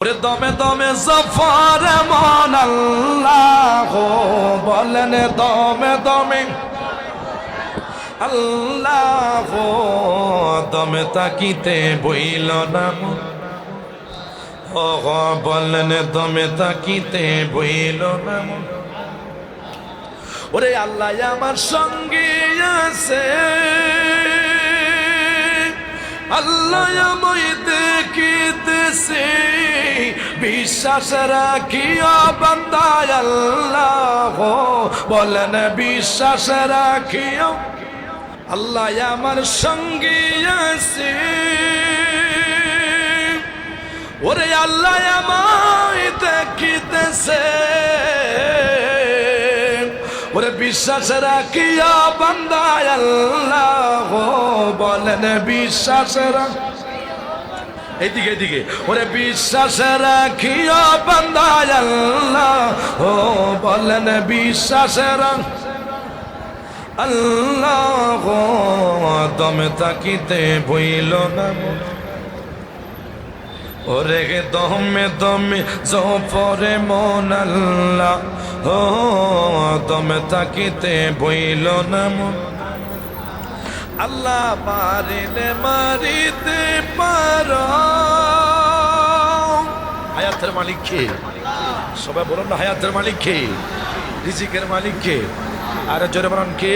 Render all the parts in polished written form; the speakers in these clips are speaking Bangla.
দমে দমে জফর মন আল্লাহ বলেন দমে দমে আল্লাহ দমে তাকিতে বইল না বলেন দমে তাকিতে বইল না ওরে আল্লাহ আমার সঙ্গে আছে আল্লাহ আমায় দেখিতেছে বিশ্বাস রাখিও বান্দা আল্লাহ বলেন বিশ্বাস রাখিও আল্লাহ আমার সঙ্গে আছে ওরে আল্লাহ আমায় দেখিতেছে ওরে বিশ্বাস রাখিয়া বান্দা আল্লাহ বলেন বিশ্বাস এইদিকে এইদিকে ওরে বিশ্বাস রাখিয়া বান্দা আল্লাহ বলেন বিশ্বাস আল্লাহ দমে তাকিতে বইল না ওরে দমে দমে জফরে মন আল্লাহ দমে তাকিতে বইল না আল্লাহ পারিলে মারিতে পারো হায়াতের মালিক কে সবাই বলুন না হায়াতের মালিক কে রিজিকের মালিক কে আর জোরে বলুন কে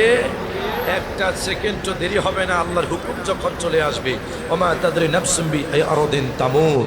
একটা সেকেন্ড দেরি হবে না আল্লাহর হুকুম যখন চলে আসবে ওমা তাদরি নাফসুম বি আরদিন তামুত